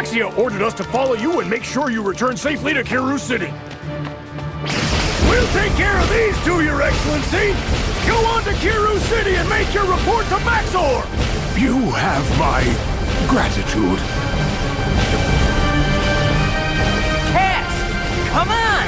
Alexia ordered us to follow you and make sure you return safely to Kiru City. We'll take care of these two, Your Excellency! Go on to Kiru City and make your report to Maxor! You have my gratitude. Cass! Come on!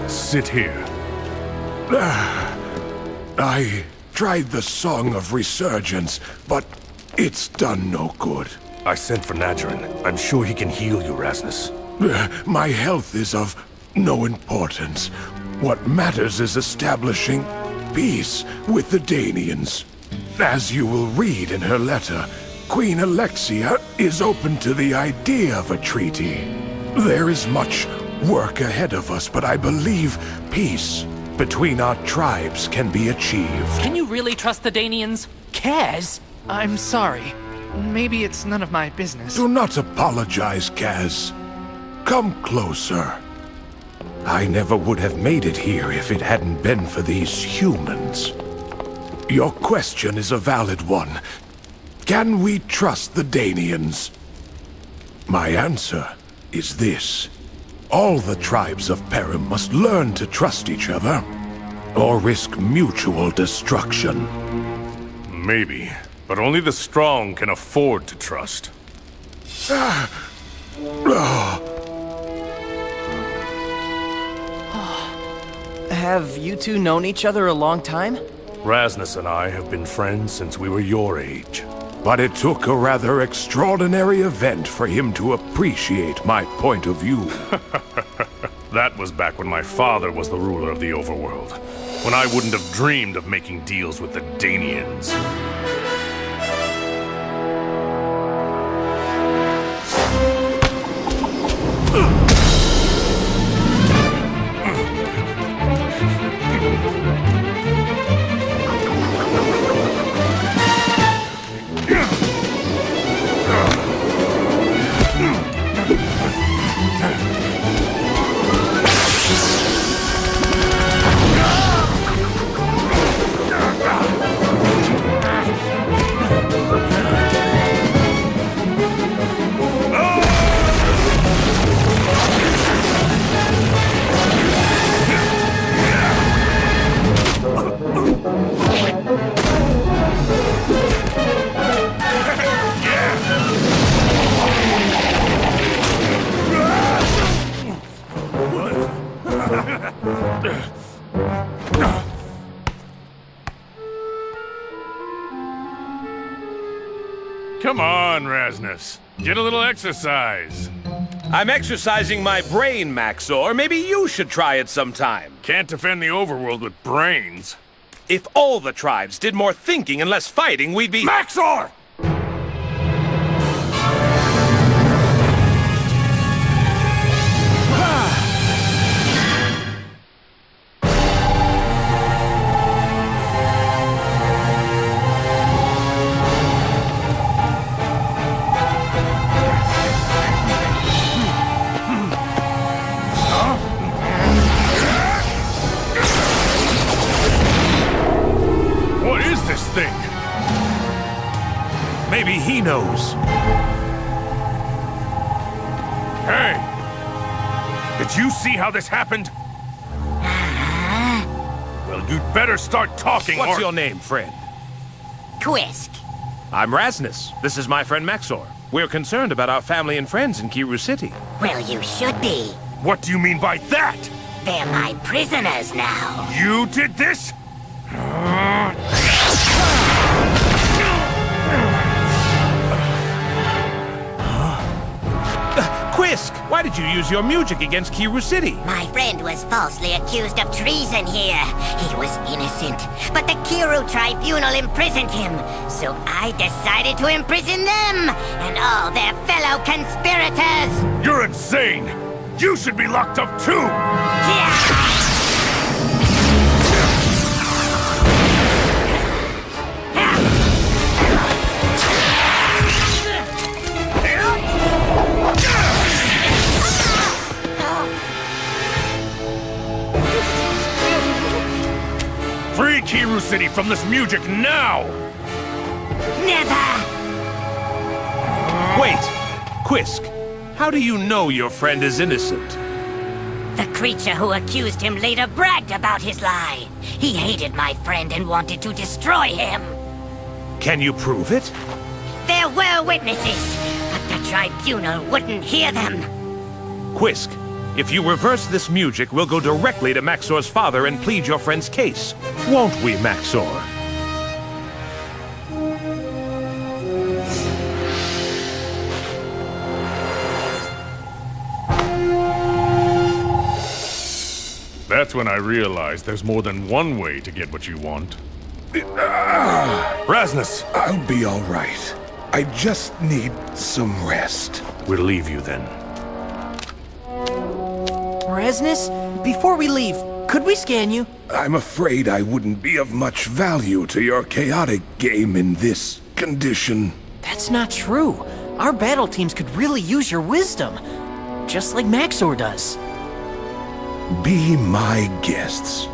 Sit here. I tried the Song of Resurgence, but it's done no good. I sent for Nadjarin. I'm sure he can heal you, Rasnus. My health is of no importance. What matters is establishing peace with the Danians. As you will read in her letter, Queen Alexia is open to the idea of a treaty. There is much work ahead of us, but I believe peace between our tribes can be achieved. Can you really trust the Danians? Kaz? I'm sorry. Maybe it's none of my business. Do not apologize, Kaz. Come closer. I never would have made it here if it hadn't been for these humans. Your question is a valid one. Can we trust the Danians? My answer is this. All the tribes of Perim must learn to trust each other, or risk mutual destruction. Maybe, but only the strong can afford to trust. Have you two known each other a long time? Rasnus and I have been friends since we were your age. But it took a rather extraordinary event for him to appreciate my point of view. That was back when my father was the ruler of the overworld. When I wouldn't have dreamed of making deals with the Danians. Come on, Rasnus. Get a little exercise. I'm exercising my brain, Maxor. Maybe you should try it sometime. Can't defend the overworld with brains. If all the tribes did more thinking and less fighting, we'd be— Maxor! Thing. Maybe he knows. Hey! Did you see how this happened? Well, you'd better start talking. What's your name, friend? Quisk. I'm Rasnus. This is my friend Maxor. We're concerned about our family and friends in Kiru City. Well, you should be. What do you mean by that? They're my prisoners now. You did this? Quisk! Why Why did you use your music against Kiru City? My friend was falsely accused of treason here. He was innocent, but the Kiru Tribunal imprisoned him. So I decided to imprison them and all their fellow conspirators. You're insane! You should be locked up too! Yeah! Free Kiru City from this music now! Never! Wait! Quisk, how do you know your friend is innocent? The creature who accused him later bragged about his lie. He hated my friend and wanted to destroy him. Can you prove it? There were witnesses, but the tribunal wouldn't hear them. Quisk, if you reverse this music, we'll go directly to Maxor's father and plead your friend's case. Won't we, Maxor? That's when I realized there's more than one way to get what you want. Rasnus! I'll be all right. I just need some rest. We'll leave you then. Rasnus, before we leave, could we scan you? I'm afraid I wouldn't be of much value to your chaotic game in this condition. That's not true. Our battle teams could really use your wisdom. Just like Maxor does. Be my guests.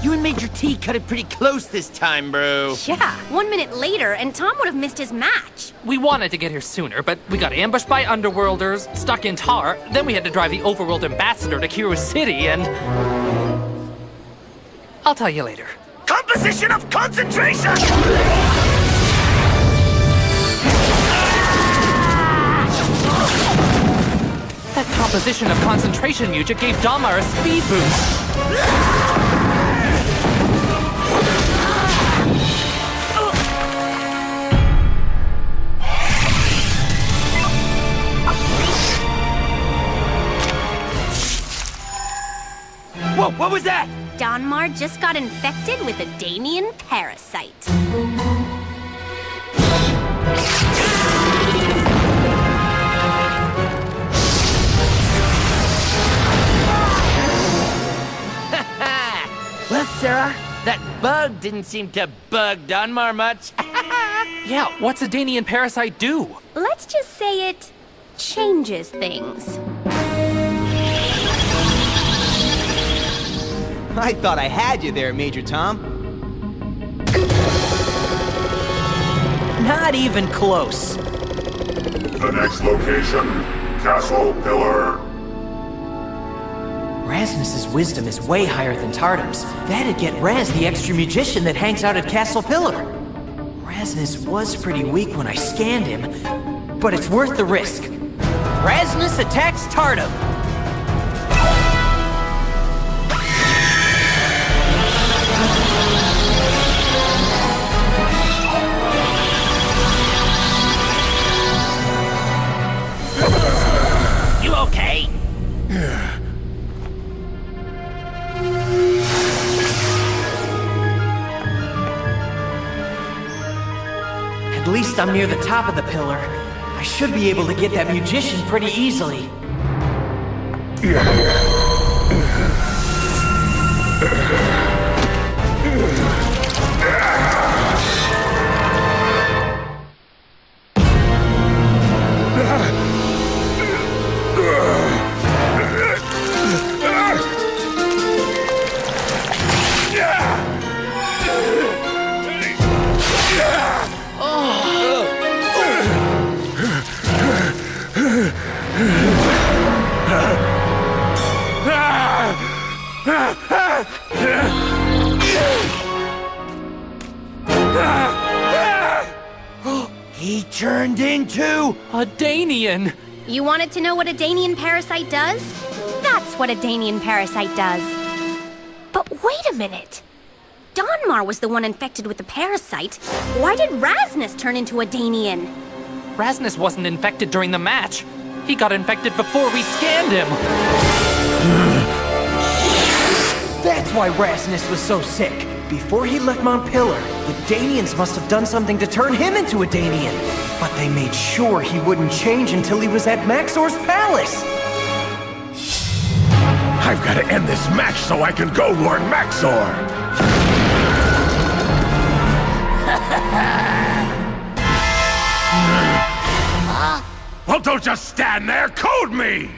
You and Major T cut it pretty close this time, bro. Yeah, 1 minute later, and Tom would have missed his match. We wanted to get here sooner, but we got ambushed by underworlders, stuck in Tar, then we had to drive the Overworld Ambassador to Kiru City, and... I'll tell you later. Composition of concentration! That composition of concentration music gave Damar a speed boost. Whoa, what was that? Donmar just got infected with a Danian parasite. Well, Sarah, that bug didn't seem to bug Donmar much. Yeah, what's a Danian parasite do? Let's just say it changes things. I thought I had you there, Major Tom. Not even close. The next location, Castle Pillar. Rasmus's wisdom is way higher than Tartum's. That'd get Raz the extra magician that hangs out at Castle Pillar. Rasmus was pretty weak when I scanned him, but it's worth the risk. Rasmus attacks Tartum! You okay? At least I'm near the top of the pillar. I should be able to get that magician pretty easily. He turned into A Danian! You wanted to know what a Danian parasite does? That's what a Danian parasite does. But wait a minute. Donmar was the one infected with the parasite, why did Rasnus turn into a Danian? Rasnus wasn't infected during the match. He got infected before we scanned him. That's why Rasnus was so sick. Before he left Montpillar, the Danians must have done something to turn him into a Danian. But they made sure he wouldn't change until he was at Maxor's palace. I've got to end this match so I can go warn Maxor! Well, don't just stand there! Code me!